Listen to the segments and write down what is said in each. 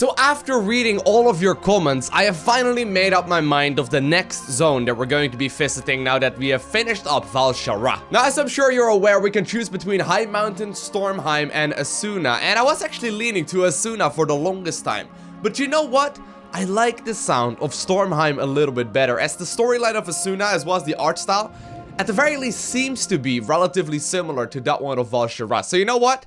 So after reading all of your comments, I have finally made up my mind of the next zone that we're going to be visiting now that we have finished up Val'sharah. Now, as I'm sure you're aware, we can choose between High Mountain, Stormheim, and Asuna, and I was actually leaning to Asuna for the longest time. But you know what? I like the sound of Stormheim a little bit better, as the storyline of Asuna, as well as the art style, at the very least seems to be relatively similar to that one of Val'sharah. So you know what?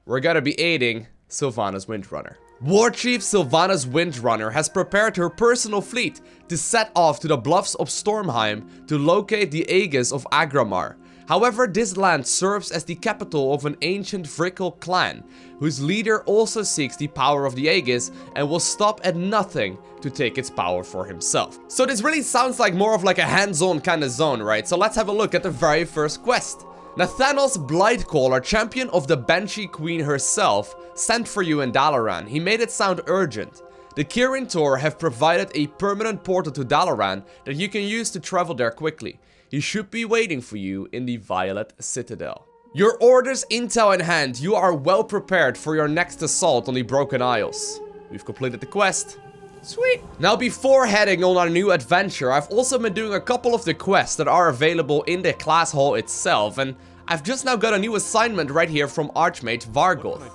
We're gonna be aiding Sylvanas Windrunner. Warchief Sylvanas Windrunner has prepared her personal fleet to set off to the bluffs of Stormheim to locate the Aegis of Agramar. However, this land serves as the capital of an ancient Vrickle clan, whose leader also seeks the power of the Aegis and will stop at nothing to take its power for himself. So this really sounds like more of like a hands-on kind of zone, right? So let's have a look at the very first quest. Nathanos Blightcaller, champion of the Banshee Queen herself, sent for you in Dalaran. He made it sound urgent. The Kirin Tor have provided a permanent portal to Dalaran that you can use to travel there quickly. He should be waiting for you in the Violet Citadel. Your orders intel in hand, you are well prepared for your next assault on the Broken Isles. We've completed the quest. Sweet. Now, before heading on our new adventure, I've also been doing a couple of the quests that are available in the class hall itself, and I've just now got a new assignment right here from Archmage Vargoth.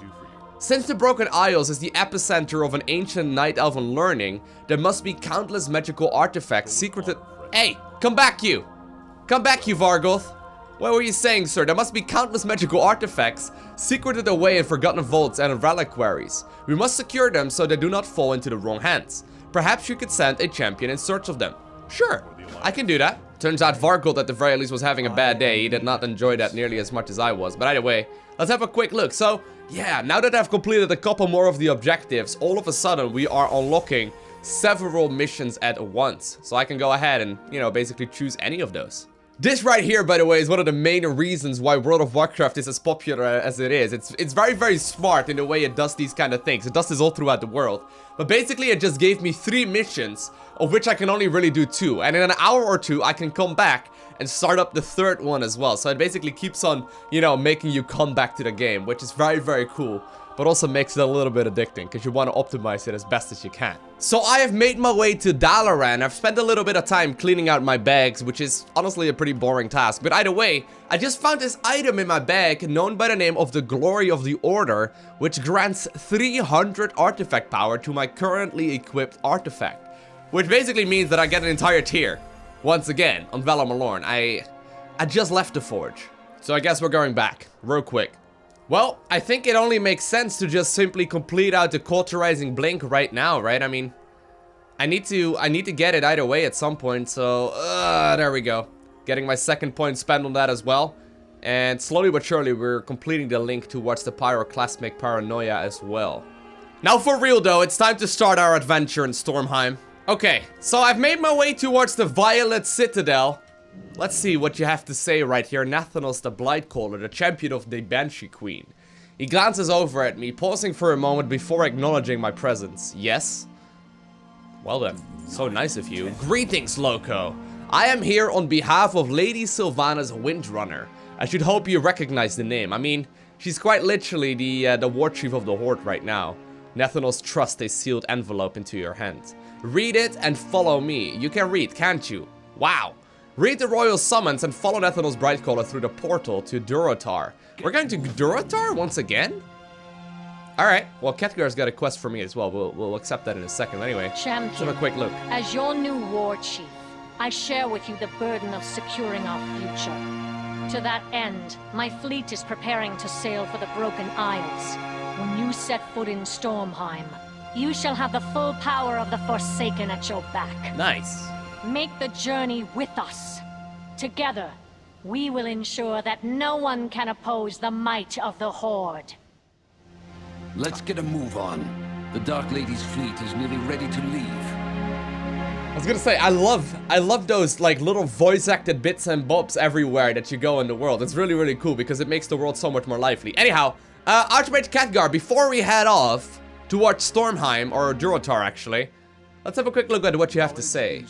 Since the Broken Isles is the epicenter of an ancient Night Elven learning, there must be countless magical artifacts secreted— Hey, come back you! Come back you, Vargoth! What were you saying, sir? There must be countless magical artifacts secreted away in forgotten vaults and reliquaries. We must secure them so they do not fall into the wrong hands. Perhaps you could send a champion in search of them. Sure, I can do that. Turns out Vargoth at the very least was having a bad day. He did not enjoy that nearly as much as I was. But either way, let's have a quick look. So, yeah, now that I've completed a couple more of the objectives, all of a sudden we are unlocking several missions at once. So I can go ahead and, you know, basically choose any of those. This right here, by the way, is one of the main reasons why World of Warcraft is as popular as it is. It's very, very smart in the way it does these kind of things. It does this all throughout the world. But basically, it just gave me 3 missions, of which I can only really do 2. And in an hour or 2, I can come back and start up the 3rd one as well. So it basically keeps on, you know, making you come back to the game, which is very, very cool. But also makes it a little bit addicting, because you want to optimize it as best as you can. So I have made my way to Dalaran. I've spent a little bit of time cleaning out my bags, which is honestly a pretty boring task. But either way, I just found this item in my bag known by the name of the Glory of the Order, which grants 300 artifact power to my currently equipped artifact. Which basically means that I get an entire tier. Once again, on Valar Morlorn. I just left the forge. So I guess we're going back, real quick. Well, I think it only makes sense to just simply complete out the cauterizing blink right now, right? I mean, I need to get it either way at some point, so there we go. Getting my 2nd point spent on that as well. And slowly but surely, we're completing the link towards the Pyroclasmic Paranoia as well. Now for real though, it's time to start our adventure in Stormheim. Okay, so I've made my way towards the Violet Citadel. Let's see what you have to say right here. Nathanos the Blightcaller, the champion of the Banshee Queen. He glances over at me, pausing for a moment before acknowledging my presence. Yes? Well then, so nice of you. Greetings, Lowko. I am here on behalf of Lady Sylvanas Windrunner. I should hope you recognize the name. I mean, she's quite literally the Warchief of the Horde right now. Nathanos trusts a sealed envelope into your hand. Read it and follow me. You can read, can't you? Wow. Read the royal summons and follow Nathanos Blightcaller through the portal to Durotar. We're going to Durotar once again? Alright, well, Khadgar's got a quest for me as well. We'll accept that in a second. Anyway, Champion, let's have a quick look. As your new war chief, I share with you the burden of securing our future. To that end, my fleet is preparing to sail for the Broken Isles. When you set foot in Stormheim, you shall have the full power of the Forsaken at your back. Nice. Make the journey with us. Together, we will ensure that no one can oppose the might of the Horde. Let's get a move on. The Dark Lady's fleet is nearly ready to leave. I was gonna say, I love those like little voice-acted bits and bobs everywhere that you go in the world. It's really, really cool because it makes the world so much more lively. Anyhow, Archmage Khadgar, before we head off towards Stormheim, or Durotar actually, let's have a quick look at what you have to say.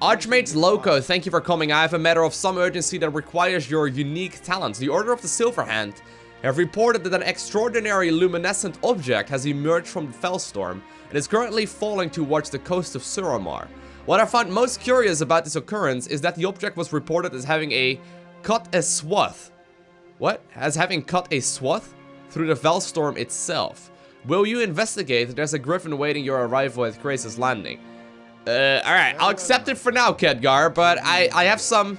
Archmage Lowko, thank you for coming. I have a matter of some urgency that requires your unique talents. The Order of the Silver Hand have reported that an extraordinary luminescent object has emerged from the Fellstorm and is currently falling towards the coast of Suramar. What I found most curious about this occurrence is that the object was reported as having cut a swath through the Fellstorm itself. Will you investigate? There's a griffin waiting your arrival at Grace's Landing. Alright, I'll accept it for now, Khadgar, but I have some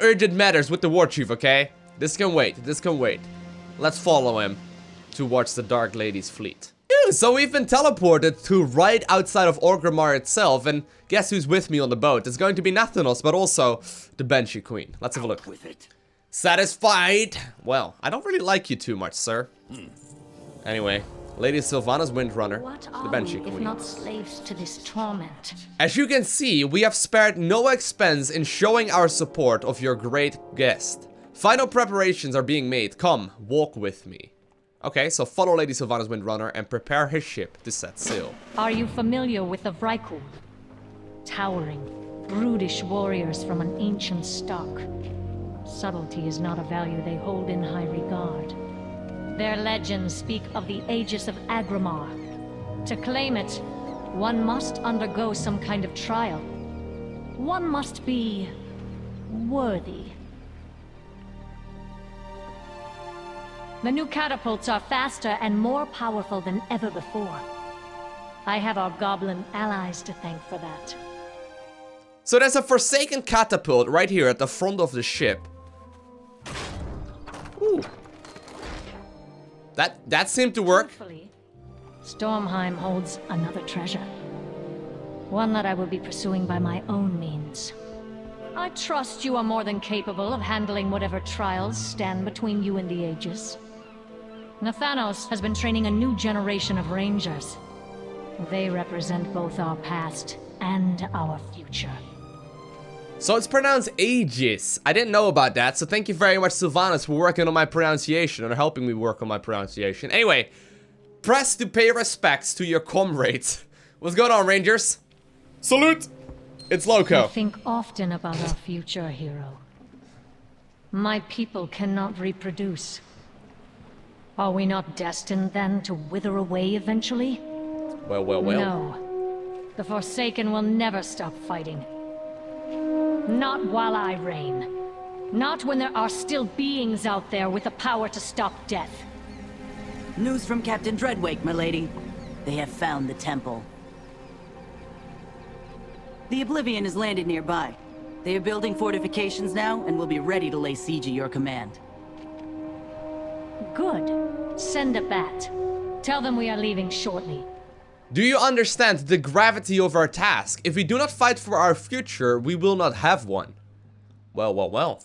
urgent matters with the Warchief, okay? This can wait, Let's follow him towards the Dark Lady's fleet. So we've been teleported to right outside of Orgrimmar itself, and guess who's with me on the boat? It's going to be Nathanos, but also the Banshee Queen. Let's have a look. With it. Satisfied? Well, I don't really like you too much, sir. Anyway, Lady Sylvanas Windrunner, the Banshee Queen. If not slaves to this torment? As you can see, we have spared no expense in showing our support of your great guest. Final preparations are being made. Come, walk with me. Okay, so follow Lady Sylvanas Windrunner and prepare his ship to set sail. Are you familiar with the Vrykul? Towering, brutish warriors from an ancient stock. Subtlety is not a value they hold in high regard. Their legends speak of the Aegis of Agramar. To claim it, one must undergo some kind of trial. One must be worthy. The new catapults are faster and more powerful than ever before. I have our goblin allies to thank for that. So there's a Forsaken catapult right here at the front of the ship. Ooh. That seemed to work. Hopefully, Stormheim holds another treasure. One that I will be pursuing by my own means. I trust you are more than capable of handling whatever trials stand between you and the Aegis. Nathanos has been training a new generation of rangers. They represent both our past and our future. So it's pronounced Aegis. I didn't know about that, so thank you very much, Sylvanas, for working on my pronunciation, or helping me work on my pronunciation. Anyway, press to pay respects to your comrades. What's going on, Rangers? Salute! It's Lowko. I think often about our future, hero. My people cannot reproduce. Are we not destined, then, to wither away eventually? Well. No. The Forsaken will never stop fighting. Not while I reign. Not when there are still beings out there with the power to stop death. News from Captain Dreadwake, my lady. They have found the temple. The Oblivion has landed nearby. They are building fortifications now and will be ready to lay siege at your command. Good. Send a bat. Tell them we are leaving shortly. Do you understand the gravity of our task? If we do not fight for our future, we will not have one. Well.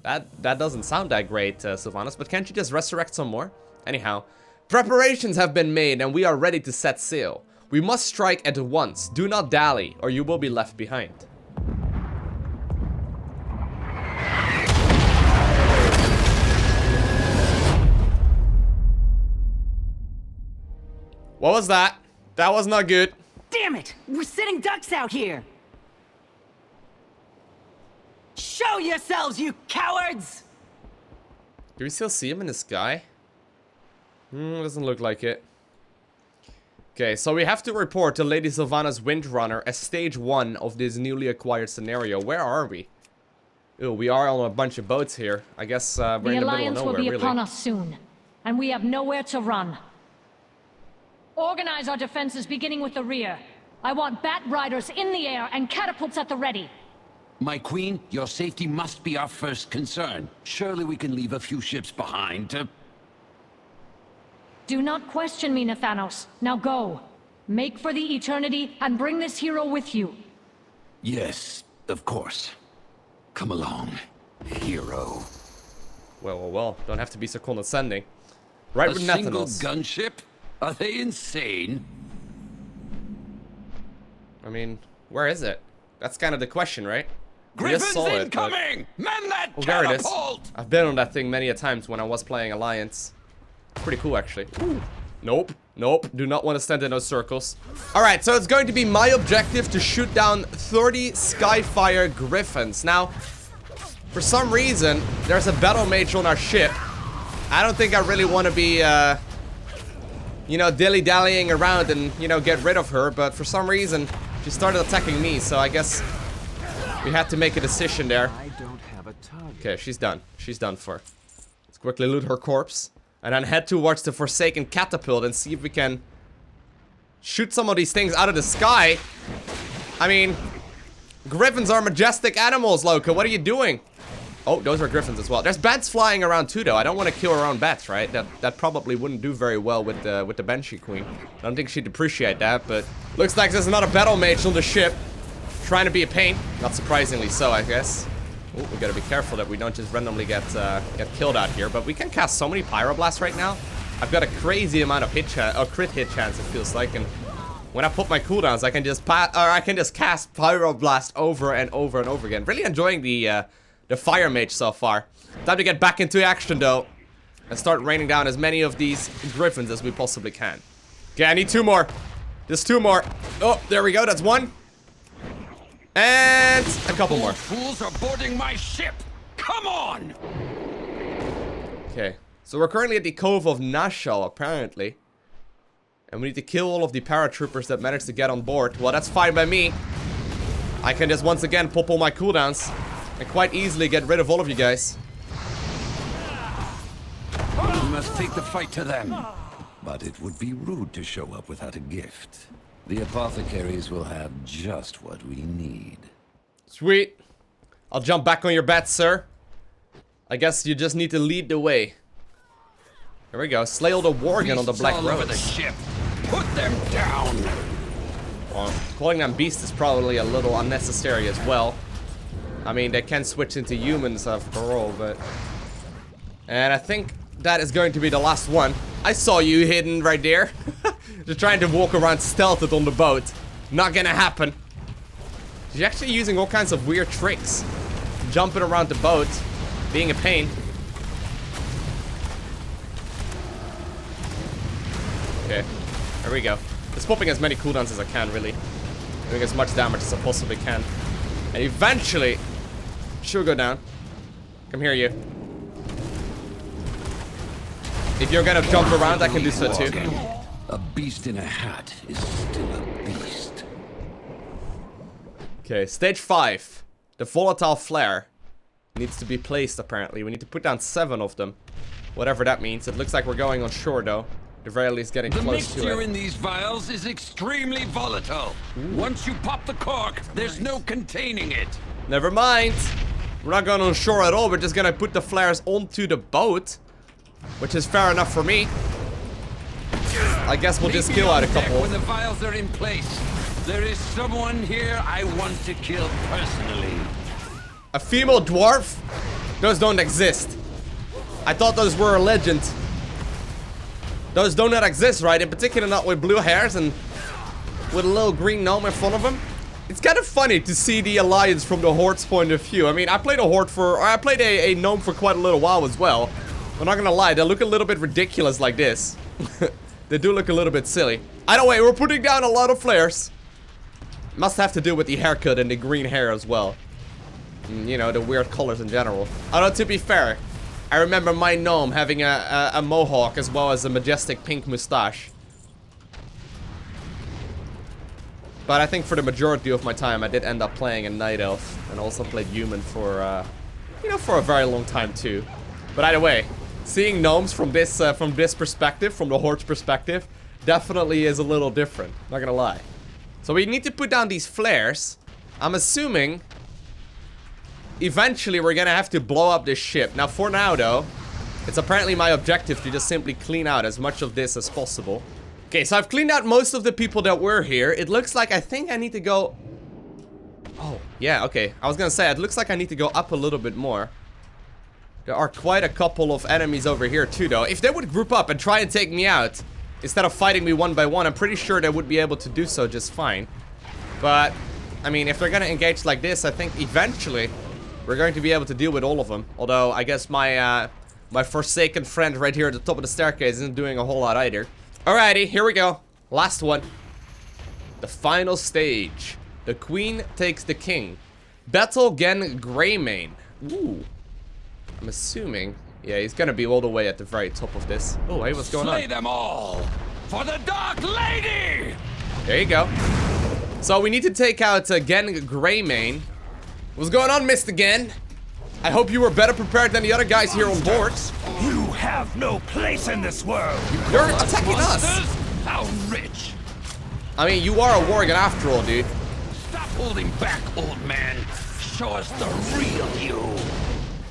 That doesn't sound that great, Sylvanas, but can't you just resurrect some more? Anyhow, preparations have been made and we are ready to set sail. We must strike at once. Do not dally, or you will be left behind. What was that? That was not good. Damn it! We're sitting ducks out here! Show yourselves, you cowards! Do we still see him in the sky? Doesn't look like it. Okay, so we have to report to Lady Sylvanas Windrunner as stage 1 of this newly acquired scenario. Where are we? Ew, we are on a bunch of boats here. I guess we're in the middle of nowhere, really. The Alliance will be upon us soon, and we have nowhere to run. Organize our defenses, beginning with the rear. I want bat riders in the air and catapults at the ready. My queen, your safety must be our first concern. Surely we can leave a few ships behind to... Do not question me, Nathanos. Now go. Make for the eternity and bring this hero with you. Yes, of course. Come along, hero. Well. Don't have to be so condescending. Right with Nathanos. A single Nathanos. gunship? Are they insane? I mean, where is it? That's kind of the question, right? We just Griffins saw it, incoming! Man that oh, there it is. catapult! I've been on that thing many a times when I was playing Alliance. Pretty cool, actually. Ooh. Nope. Do not want to stand in those circles. Alright, so it's going to be my objective to shoot down 30 Skyfire Griffins. Now, for some reason, there's a battle mage on our ship. I don't think I really want to be, you know, dilly-dallying around and, you know, get rid of her. But for some reason, she started attacking me. So I guess we had to make a decision there. I don't have a target. Okay, she's done. She's done for. Let's quickly loot her corpse. And then head towards the Forsaken Catapult and see if we can shoot some of these things out of the sky. I mean, griffins are majestic animals, Lowko. What are you doing? Oh, those are griffins as well. There's bats flying around too, though. I don't want to kill our own bats, right? That probably wouldn't do very well with the Banshee Queen. I don't think she'd appreciate that, but looks like there's another battle mage on the ship. Trying to be a pain. Not surprisingly so, I guess. Oh, we gotta be careful that we don't just randomly get killed out here. But we can cast so many Pyroblasts right now. I've got a crazy amount of crit hit chance, it feels like, and when I put my cooldowns, I can just cast Pyroblast over and over and over again. Really enjoying the Fire Mage so far. Time to get back into action though, and start raining down as many of these Griffins as we possibly can. Okay, I need 2 more. Just 2 more. Oh, there we go. That's 1. And a couple more. Fools are boarding my ship. Come on. Okay, so we're currently at the Cove of Nashal, apparently. And we need to kill all of the paratroopers that managed to get on board. Well, that's fine by me. I can just once again pop all my cooldowns and quite easily get rid of all of you guys. We must take the fight to them. But it would be rude to show up without a gift. The apothecaries will have just what we need. Sweet. I'll jump back on your bat, sir. I guess you just need to lead the way. Here we go. Slay all the Worgen on the Black all over the Rose. ship. Put them down. Well, calling them beasts is probably a little unnecessary as well. I mean, they can switch into humans after all, but... And I think that is going to be the last one. I saw you hidden right there. Just trying to walk around stealthed on the boat. Not gonna happen. She's actually using all kinds of weird tricks. Jumping around the boat. Being a pain. Okay, there we go. Just popping as many cooldowns as I can, really. Doing as much damage as I possibly can. And eventually, she'll go down. Come here, you. If you're gonna jump around, I can do so too. A beast in a hat is still a beast. Okay, stage 5. The volatile flare needs to be placed, apparently. We need to put down 7 of them. Whatever that means. It looks like we're going on shore, though. At the very least, getting close to The mixture it. in these vials is extremely volatile. Once you pop the cork, there's no containing it. Never mind. We're not going on shore at all. We're just gonna put the flares onto the boat. Which is fair enough for me. I guess we'll just kill out a couple. When the vials are in place, there is someone here I want to kill personally. A female dwarf? Those don't exist. I thought those were a legend. Those do not exist, right? In particular, not with blue hairs and with a little green gnome in front of them. It's kind of funny to see the alliance from the Horde's point of view. I mean, I played a gnome for quite a little while as well. I'm not gonna lie, they look a little bit ridiculous like this. They do look a little bit silly. Either way, we're putting down a lot of flares. Must have to do with the haircut and the green hair as well. And, you know, the weird colors in general. Although, to be fair, I remember my gnome having a mohawk as well as a majestic pink mustache. But I think for the majority of my time, I did end up playing a night elf. And also played human for, you know, for a very long time too. But either way, seeing gnomes from this perspective, from the Horde's perspective, definitely is a little different. Not gonna lie. So we need to put down these flares. I'm assuming eventually we're gonna have to blow up this ship. Now for now though, it's apparently my objective to just simply clean out as much of this as possible. Okay, so I've cleaned out most of the people that were here. It looks like I think I need to go... Oh, yeah, okay. I was gonna say, it looks like I need to go up a little bit more. There are quite a couple of enemies over here too though. If they would group up and try and take me out, instead of fighting me one by one, I'm pretty sure they would be able to do so just fine. But, I mean, if they're gonna engage like this, I think eventually we're going to be able to deal with all of them. Although, I guess my forsaken friend right here at the top of the staircase isn't doing a whole lot either. Alrighty, here we go. Last one. The final stage. The queen takes the king. Battle Genn Greymane. Ooh. I'm assuming Yeah, he's gonna be all the way at the very top of this. Oh, hey, what's going on? Slay them all for the Dark Lady! There you go. So we need to take out Genn Greymane. What's going on, Mr. Genn? I hope you were better prepared than the other guys here on board. You have no place in this world. You're attacking us. How rich! I mean, you are a Worgen after all, dude. Stop holding back, old man. Show us the real you.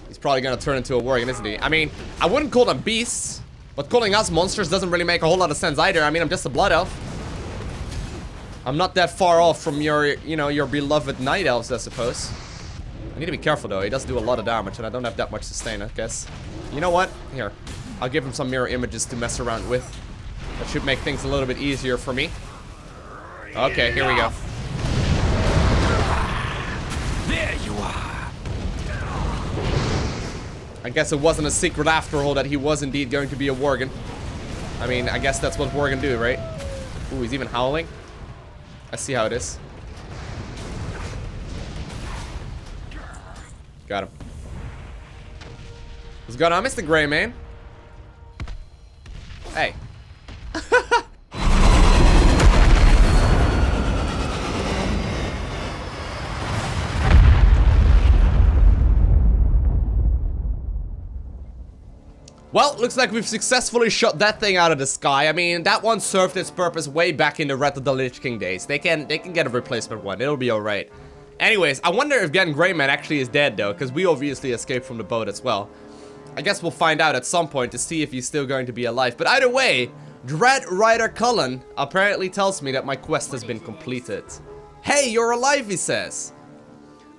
He's probably gonna turn into a Worgen, isn't he? I mean, I wouldn't call them beasts, but calling us monsters doesn't really make a whole lot of sense either. I mean, I'm just a blood elf. I'm not that far off from your, you know, your beloved night elves, I suppose. I need to be careful though. He does do a lot of damage, and I don't have that much sustain, I guess. You know what? Here, I'll give him some mirror images to mess around with. That should make things a little bit easier for me. Okay, here we go. There you are. I guess it wasn't a secret after all that he was indeed going to be a Worgen. I mean, I guess that's what Worgen do, right? Ooh, he's even howling. I see how it is. Got him. What's going on, Mr. Greymane? Hey. Well, looks like we've successfully shot that thing out of the sky. I mean, that one served its purpose way back in the Wrath of the Lich King days. They can get a replacement one. It'll be alright. Anyways, I wonder if Genn Greymane actually is dead though, because we obviously escaped from the boat as well. I guess we'll find out at some point to see if he's still going to be alive. But either way, Dread Rider Cullen apparently tells me that my quest has been completed. Hey, you're alive, he says.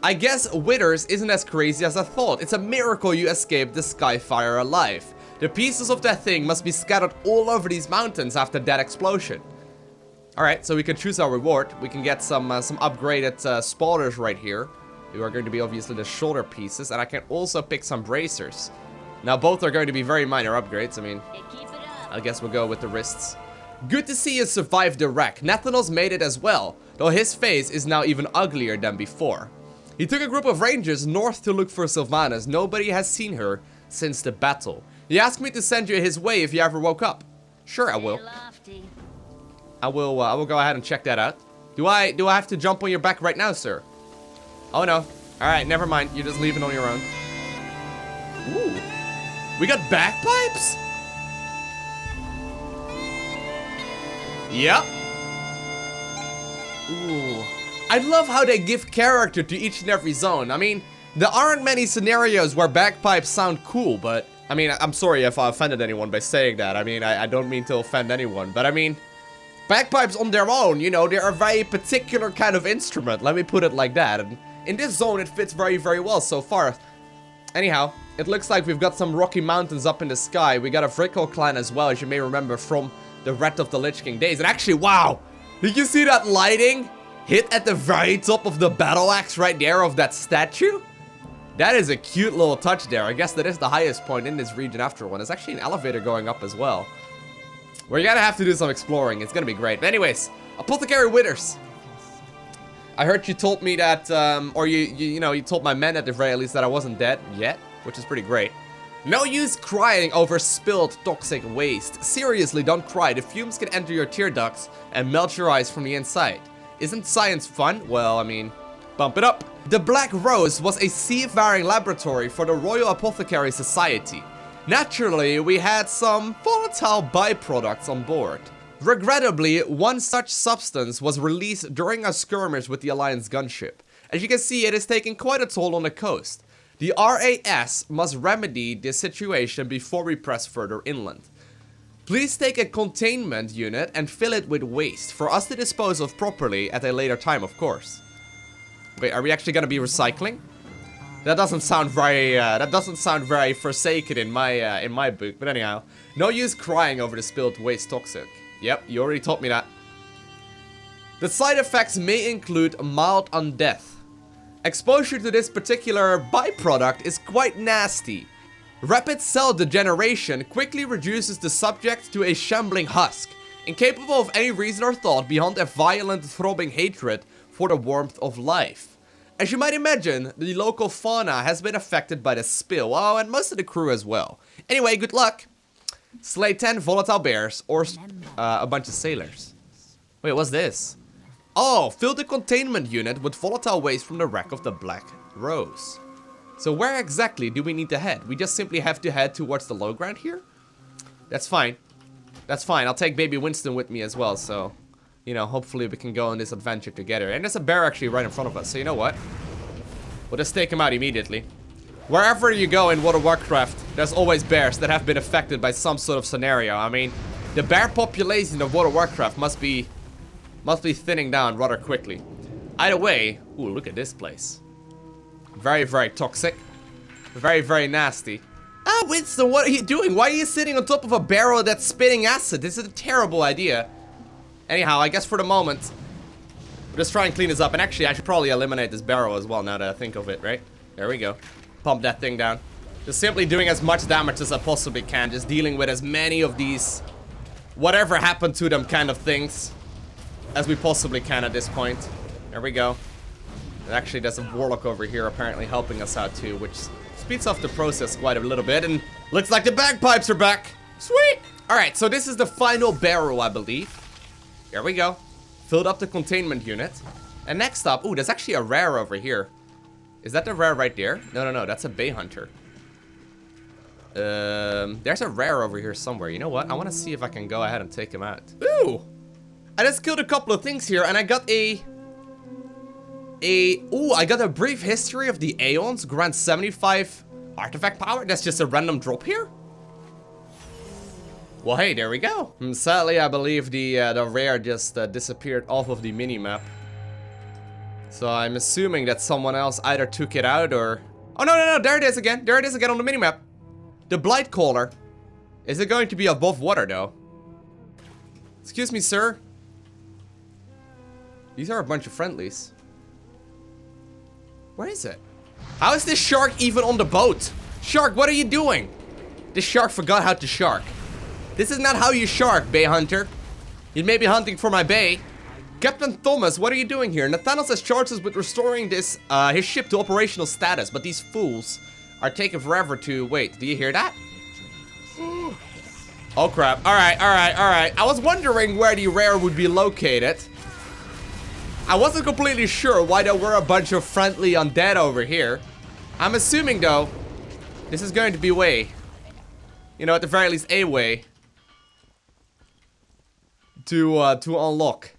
I guess Withers isn't as crazy as I thought. It's a miracle you escaped the Skyfire alive. The pieces of that thing must be scattered all over these mountains after that explosion. Alright, so we can choose our reward. We can get some upgraded spotters right here, who are going to be obviously the shoulder pieces, and I can also pick some bracers. Now both are going to be very minor upgrades. I mean, I guess we'll go with the wrists. Good to see you survived the wreck. Nathanos made it as well, though his face is now even uglier than before. He took a group of rangers north to look for Sylvanas. Nobody has seen her since the battle. He asked me to send you his way if you ever woke up. Sure, I will. I will go ahead and check that out. Do I have to jump on your back right now, sir? Oh no. Alright, never mind. You're just leaving on your own. Ooh. We got bagpipes? Yep. Ooh. I love how they give character to each and every zone. I mean, there aren't many scenarios where bagpipes sound cool, but... I mean, I'm sorry if I offended anyone by saying that. I mean, I don't mean to offend anyone, but I mean... Bagpipes on their own, you know, they're a very particular kind of instrument, let me put it like that. And in this zone, it fits very, very well so far. Anyhow, it looks like we've got some rocky mountains up in the sky. We got a Vrickle clan as well, as you may remember from the Wrath of the Lich King days. And actually, wow! Did you see that lighting hit at the very top of the battle axe right there of that statue? That is a cute little touch there. I guess that is the highest point in this region after one. There's actually an elevator going up as well. We're gonna have to do some exploring. It's gonna be great. But anyways, Apothecary Withers. I heard you told me that, or you know, you told my men at the very least that I wasn't dead yet, which is pretty great. No use crying over spilled toxic waste. Seriously, don't cry. The fumes can enter your tear ducts and melt your eyes from the inside. Isn't science fun? Well, I mean, bump it up. The Black Rose was a seafaring laboratory for the Royal Apothecary Society. Naturally, we had some volatile byproducts on board. Regrettably, one such substance was released during a skirmish with the Alliance gunship. As you can see, it is taking quite a toll on the coast. The RAS must remedy this situation before we press further inland. Please take a containment unit and fill it with waste for us to dispose of properly at a later time, of course. Wait, are we actually gonna be recycling? That doesn't sound very Forsaken in my book, but anyhow. No use crying over the spilled waste toxic. Yep, you already taught me that. The side effects may include mild undeath. Exposure to this particular byproduct is quite nasty. Rapid cell degeneration quickly reduces the subject to a shambling husk, incapable of any reason or thought beyond a violent throbbing hatred for the warmth of life. As you might imagine, the local fauna has been affected by the spill. Oh, and most of the crew as well. Anyway, good luck. Slay 10 volatile bears or a bunch of sailors. Wait, what's this? Oh, fill the containment unit with volatile waste from the wreck of the Black Rose. So where exactly do we need to head? We just simply have to head towards the low ground here? That's fine. That's fine. I'll take baby Winston with me as well, so... You know, hopefully we can go on this adventure together. And there's a bear actually right in front of us, so you know what? We'll just take him out immediately. Wherever you go in World of Warcraft, there's always bears that have been affected by some sort of scenario. I mean, the bear population of World of Warcraft must be thinning down rather quickly. Either way, ooh, look at this place. Very, very toxic. Very, very nasty. Ah, Winston, what are you doing? Why are you sitting on top of a barrel that's spitting acid? This is a terrible idea. Anyhow, I guess for the moment, we'll just try and clean this up. And actually, I should probably eliminate this barrel as well now that I think of it, right? There we go. Pump that thing down. Just simply doing as much damage as I possibly can. Just dealing with as many of these whatever happened to them kind of things as we possibly can at this point. There we go. And actually, there's a warlock over here apparently helping us out too, which speeds up the process quite a little bit. And looks like the bagpipes are back. Sweet! Alright, so this is the final barrel, I believe. Here we go. Filled up the containment unit. And next up, ooh, there's actually a rare over here. Is that the rare right there? No, that's a bay hunter. There's a rare over here somewhere. You know what? I want to see if I can go ahead and take him out. Ooh! I just killed a couple of things here, and I got I got a brief history of the AddOns. Grants 75 artifact power. That's just a random drop here? Well, hey, there we go. Sadly, I believe the rare just disappeared off of the minimap. So I'm assuming that someone else either took it out or... Oh, no, there it is again. There it is again on the minimap. The Blight Caller. Is it going to be above water, though? Excuse me, sir. These are a bunch of friendlies. Where is it? How is this shark even on the boat? Shark, what are you doing? This shark forgot how to shark. This is not how you shark, bay hunter. You may be hunting for my bay. Captain Thomas, what are you doing here? Nathanos has charged us with restoring this, his ship to operational status, but these fools are taking forever to wait. Do you hear that? Oh crap. Alright. I was wondering where the rare would be located. I wasn't completely sure why there were a bunch of friendly undead over here. I'm assuming though, this is going to be way. You know, at the very least a way to unlock.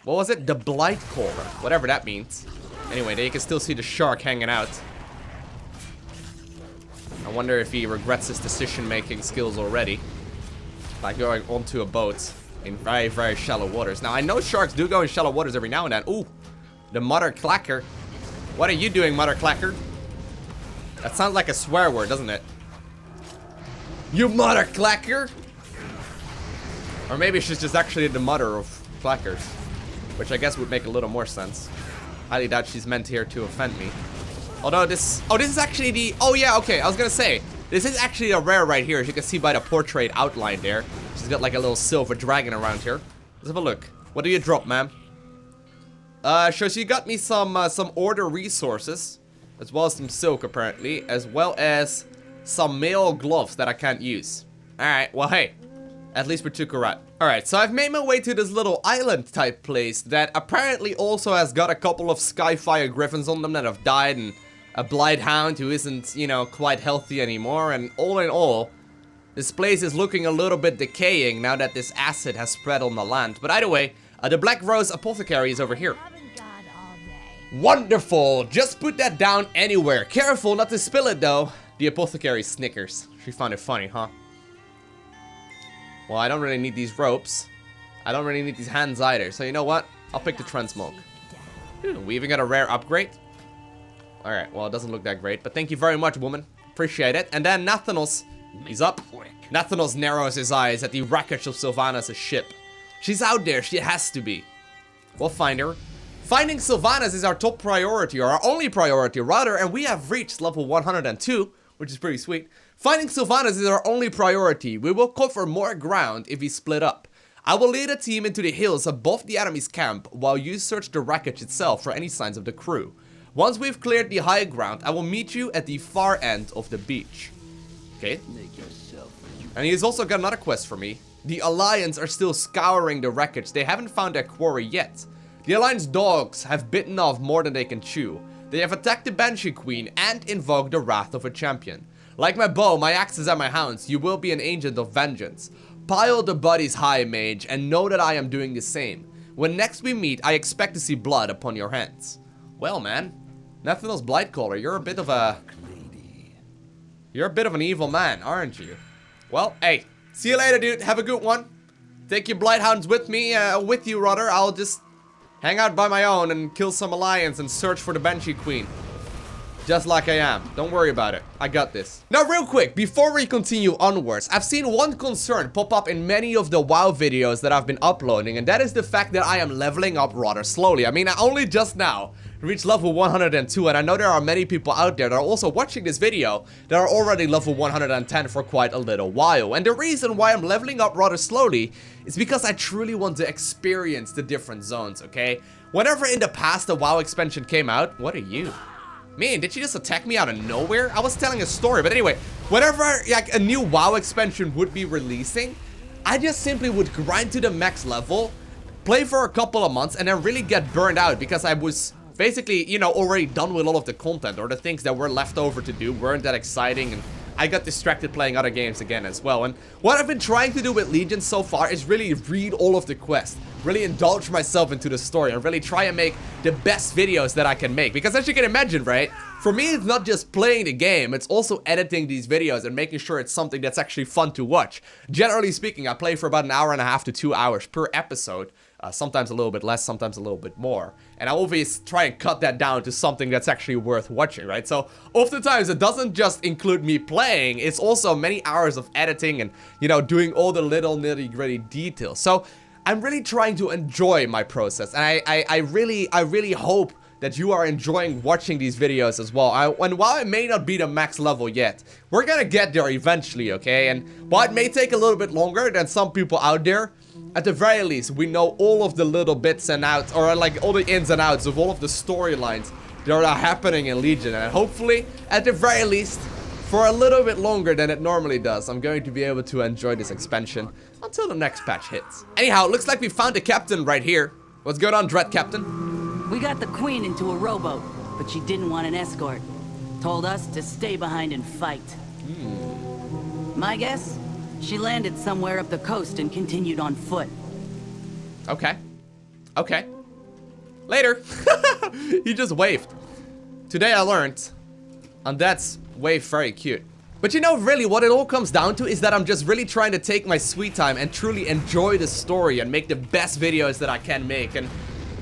What was it? The Blight Caller. Whatever that means. Anyway, there you can still see the shark hanging out. I wonder if he regrets his decision-making skills already by going onto a boat in very, very shallow waters. Now, I know sharks do go in shallow waters every now and then. Ooh, the Mother Clacker. What are you doing, Mother Clacker? That sounds like a swear word, doesn't it? You Mother Clacker! Or maybe she's just actually the mother of clackers, which I guess would make a little more sense. Highly doubt she's meant here to offend me. Although this... Oh, this is actually the... Oh, yeah, okay. I was gonna say, this is actually a rare right here, as you can see by the portrait outline there. She's got like a little silver dragon around here. Let's have a look. What do you drop, ma'am? So she got me some order resources, as well as some silk, apparently, as well as some mail gloves that I can't use. Alright, well, hey. At least we took a ride. Alright, so I've made my way to this little island type place that apparently also has got a couple of Skyfire griffins on them that have died, and a Blight Hound who isn't, you know, quite healthy anymore. And all in all, this place is looking a little bit decaying now that this acid has spread on the land. But either way, the Black Rose Apothecary is over here. Wonderful! Just put that down anywhere. Careful not to spill it though. The Apothecary snickers. She found it funny, huh? Well, I don't really need these ropes. I don't really need these hands either. So you know what? I'll pick the Transmog. Ooh, we even got a rare upgrade. Alright, well, it doesn't look that great. But thank you very much, woman. Appreciate it. And then Nathanos, he's up. Nathanos narrows his eyes at the wreckage of Sylvanas' ship. She's out there. She has to be. We'll find her. Finding Sylvanas is our top priority, or our only priority, rather. And we have reached level 102, which is pretty sweet. Finding Sylvanas is our only priority. We will cover more ground if we split up. I will lead a team into the hills above the enemy's camp while you search the wreckage itself for any signs of the crew. Once we've cleared the high ground, I will meet you at the far end of the beach. Okay. And he's also got another quest for me. The Alliance are still scouring the wreckage. They haven't found their quarry yet. The Alliance dogs have bitten off more than they can chew. They have attacked the Banshee Queen and invoked the wrath of a champion. Like my bow, my axes, and my hounds, you will be an agent of vengeance. Pile the bodies high, mage, and know that I am doing the same. When next we meet, I expect to see blood upon your hands. Well, man, Nathanel's Blightcaller, you're a bit of an evil man, aren't you? Well, hey, see you later, dude. Have a good one. Take your Blighthounds with me, with you, rather. I'll just hang out by my own and kill some Alliance and search for the Banshee Queen. Just like I am. Don't worry about it. I got this. Now, real quick, before we continue onwards, I've seen one concern pop up in many of the WoW videos that I've been uploading, and that is the fact that I am leveling up rather slowly. I mean, I only just now reached level 102, and I know there are many people out there that are also watching this video that are already level 110 for quite a little while. And the reason why I'm leveling up rather slowly is because I truly want to experience the different zones, okay? Whenever in the past the WoW expansion came out, what are you? Man, did she just attack me out of nowhere? I was telling a story, but anyway, whenever like a new WoW expansion would be releasing, I just simply would grind to the max level, play for a couple of months, and then really get burned out because I was basically, you know, already done with all of the content, or the things that were left over to do weren't that exciting, and I got distracted playing other games again as well. And what I've been trying to do with Legion so far is really read all of the quests, really indulge myself into the story, and really try and make the best videos that I can make. Because as you can imagine, right, for me it's not just playing the game, it's also editing these videos and making sure it's something that's actually fun to watch. Generally speaking, I play for about 1.5 to 2 hours per episode. Sometimes a little bit less, sometimes a little bit more. And I always try and cut that down to something that's actually worth watching, right? So oftentimes it doesn't just include me playing, it's also many hours of editing and, you know, doing all the little nitty-gritty details. So I'm really trying to enjoy my process, and I really hope that you are enjoying watching these videos as well. And while I may not be the max level yet, we're gonna get there eventually, okay? And while it may take a little bit longer than some people out there, at the very least, we know all of the little bits and outs, or like all the ins and outs of all of the storylines that are happening in Legion. And hopefully, at the very least, for a little bit longer than it normally does, I'm going to be able to enjoy this expansion until the next patch hits. Anyhow, looks like we found the captain right here. What's going on, Dread Captain? We got the Queen into a rowboat, but she didn't want an escort. Told us to stay behind and fight. My guess? She landed somewhere up the coast and continued on foot. Okay. Okay. Later. He just waved. Today I learned, and that's wave very cute. But you know, really, what it all comes down to is that I'm just really trying to take my sweet time and truly enjoy the story and make the best videos that I can make. And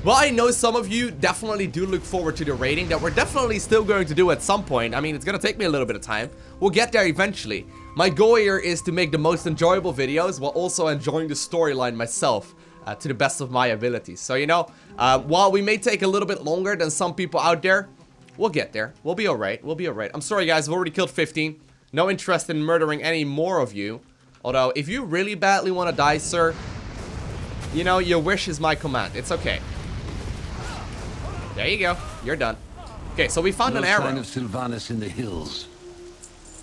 while I know some of you definitely do look forward to the rating that we're definitely still going to do at some point. I mean, it's gonna take me a little bit of time. We'll get there eventually. My goal here is to make the most enjoyable videos while also enjoying the storyline myself to the best of my abilities. So, you know, while we may take a little bit longer than some people out there, we'll get there. We'll be alright. We'll be alright. I'm sorry, guys. I've already killed 15. No interest in murdering any more of you. Although, if you really badly want to die, sir, you know, your wish is my command. It's okay. There you go. You're done. Okay, so we found an arrow. No sign of Sylvanas in the hills.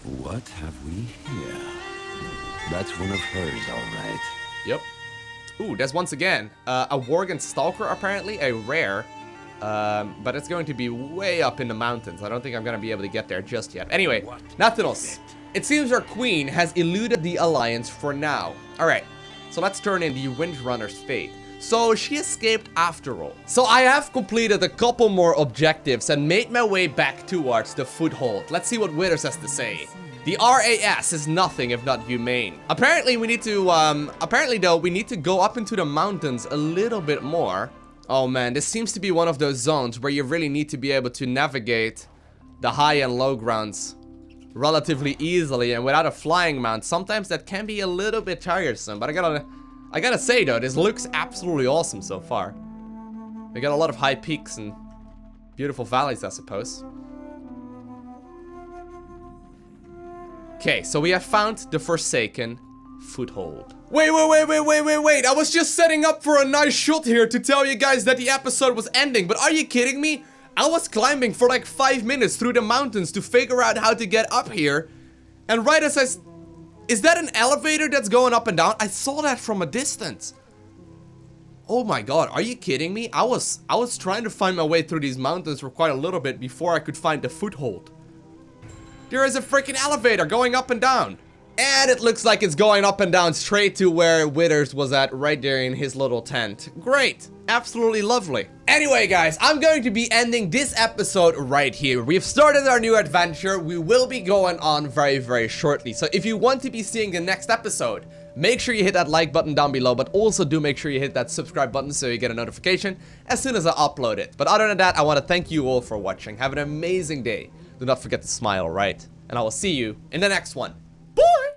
What have we here? That's one of hers, all right. Yep. Ooh, there's once again a Worgen Stalker, apparently, a rare. But it's going to be way up in the mountains. I don't think I'm going to be able to get there just yet. Anyway, Nathanos. It seems our queen has eluded the Alliance for now. Alright, so let's turn in the Windrunner's fate. So she escaped after all. So I have completed a couple more objectives and made my way back towards the foothold. Let's see what Withers has to say. The RAS is nothing if not humane. Apparently we need to, we need to go up into the mountains a little bit more. Oh man, this seems to be one of those zones where you really need to be able to navigate the high and low grounds relatively easily and without a flying mount. Sometimes that can be a little bit tiresome, but I gotta say though, this looks absolutely awesome so far. We got a lot of high peaks and beautiful valleys, I suppose. Okay, so we have found the Forsaken foothold. Wait. I was just setting up for a nice shot here to tell you guys that the episode was ending, but are you kidding me? I was climbing for like 5 minutes through the mountains to figure out how to get up here. And right as is that an elevator that's going up and down? I saw that from a distance. Oh my god, are you kidding me? I was trying to find my way through these mountains for quite a little bit before I could find the foothold. There is a freaking elevator going up and down. And it looks like it's going up and down straight to where Withers was at, right there in his little tent. Great. Absolutely lovely. Anyway, guys, I'm going to be ending this episode right here. We've started our new adventure. We will be going on very, very shortly. So if you want to be seeing the next episode, make sure you hit that like button down below, but also do make sure you hit that subscribe button so you get a notification as soon as I upload it. But other than that, I want to thank you all for watching. Have an amazing day. Do not forget to smile, right? And I will see you in the next one.